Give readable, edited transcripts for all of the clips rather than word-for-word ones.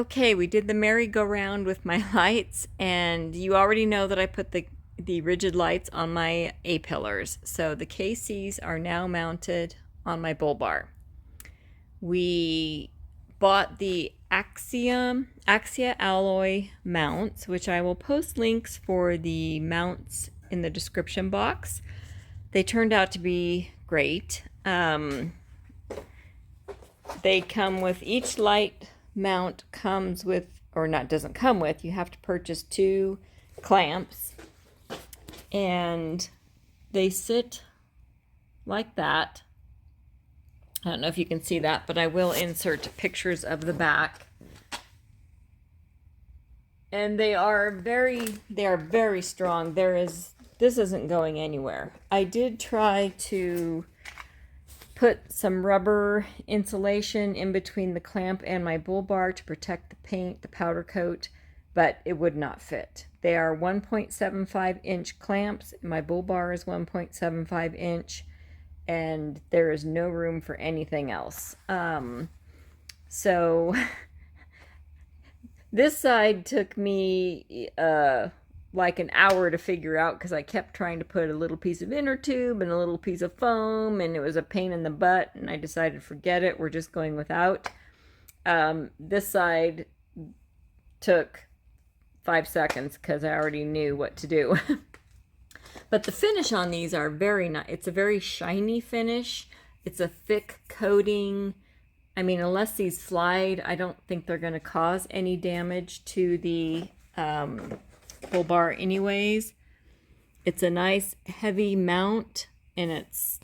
Okay, we did the merry-go-round with my lights, and you already know that I put the rigid lights on my A-pillars. So the KCs are now mounted on my bull bar. We bought the Axia Alloy mounts, which I will post links for the mounts in the description box. They turned out to be great. They come with, each light mount comes with, or not, doesn't come with, you have to purchase 2 clamps, and they sit like that. I don't know if you can see that, but I will insert pictures of the back. And they are very strong. This isn't going anywhere. I did try to put some rubber insulation in between the clamp and my bull bar to protect the paint, the powder coat, but it would not fit. They are 1.75 inch clamps. My bull bar is 1.75 inch, and there is no room for anything else. So this side took me like an hour to figure out, because I kept trying to put a little piece of inner tube and a little piece of foam, and it was a pain in the butt, and I decided forget it, we're just going without. This side took 5 seconds because I already knew what to do. But the finish on these are very nice. It's a very shiny finish. It's a thick coating. I mean, unless these slide, I don't think they're going to cause any damage to the bull bar anyways. It's a nice heavy mount, and it's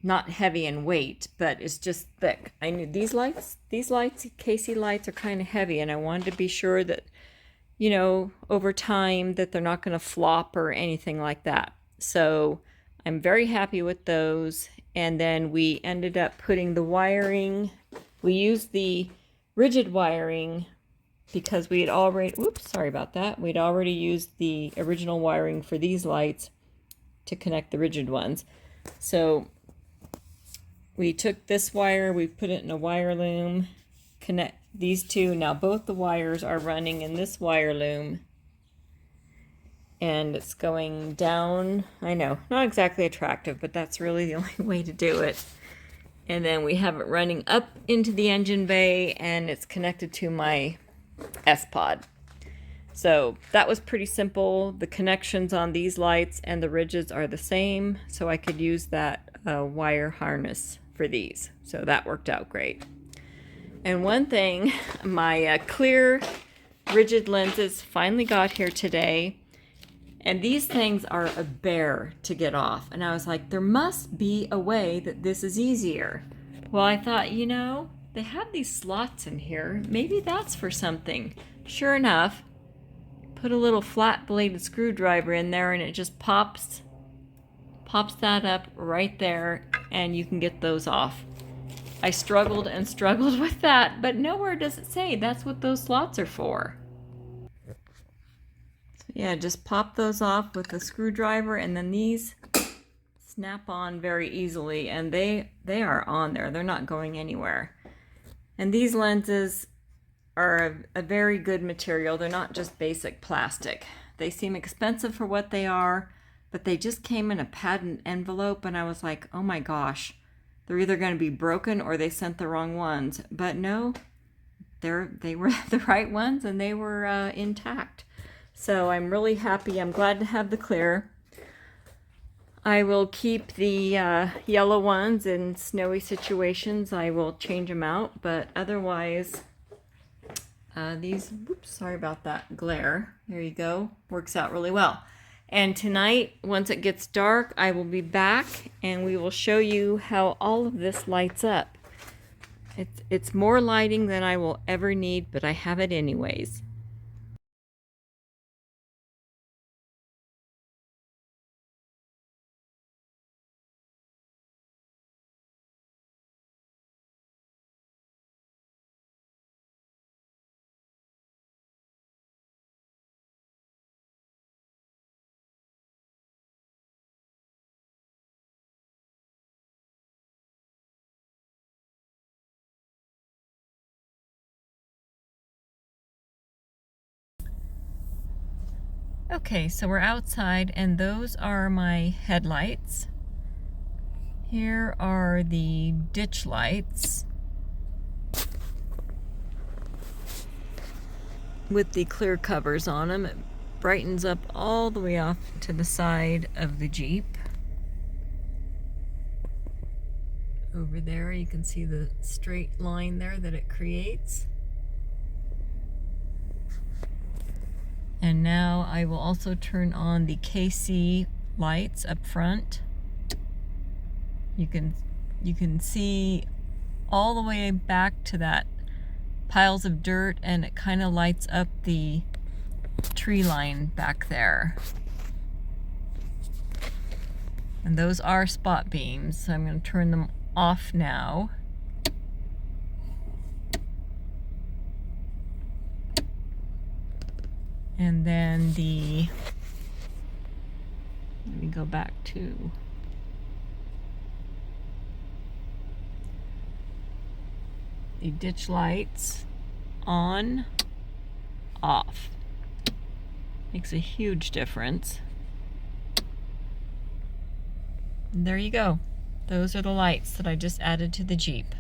not heavy in weight, but it's just thick. I knew these lights, KC lights, are kind of heavy, and I wanted to be sure that, you know, over time that they're not going to flop or anything like that. So I'm very happy with those. And then we ended up putting the wiring. We used the rigid wiring because we had already, oops, sorry about that. We'd already used the original wiring for these lights to connect the rigid ones. So we took this wire, we put it in a wire loom, connect these two. Now both the wires are running in this wire loom, and it's going down. I know, not exactly attractive, but that's really the only way to do it. And then we have it running up into the engine bay, and it's connected to my S-Pod. So that was pretty simple. The connections on these lights and the rigids are the same, so I could use that wire harness for these. So that worked out great. And one thing, my clear rigid lenses finally got here today, and these things are a bear to get off. And I was like, there must be a way that this is easier. Well, I thought, you know, they have these slots in here. Maybe that's for something. Sure enough, put a little flat bladed screwdriver in there, and it just pops that up right there, and you can get those off. I struggled and struggled with that, but nowhere does it say that's what those slots are for. So yeah, just pop those off with a screwdriver, and then these snap on very easily, and they are on there. They're not going anywhere. And these lenses are a very good material. They're not just basic plastic. They seem expensive for what they are, but they just came in a patent envelope, and I was like, oh my gosh, they're either going to be broken or they sent the wrong ones. But no, they were the right ones, and they were intact. So I'm really happy. I'm glad to have the clear. I will keep the yellow ones in snowy situations. I will change them out, but otherwise, these, whoops, sorry about that glare. There you go. Works out really well. And tonight, once it gets dark, I will be back, and we will show you how all of this lights up. It's more lighting than I will ever need, but I have it anyways. Okay, so we're outside and those are my headlights. Here are the ditch lights with the clear covers on them. It brightens up all the way off to the side of the Jeep. Over there you can see the straight line there that it creates. And now I will also turn on the KC lights up front. You can see all the way back to that piles of dirt, and it kind of lights up the tree line back there. And those are spot beams, so I'm going to turn them off now. And then let me go back to the ditch lights on, off. Makes a huge difference. And there you go. Those are the lights that I just added to the Jeep.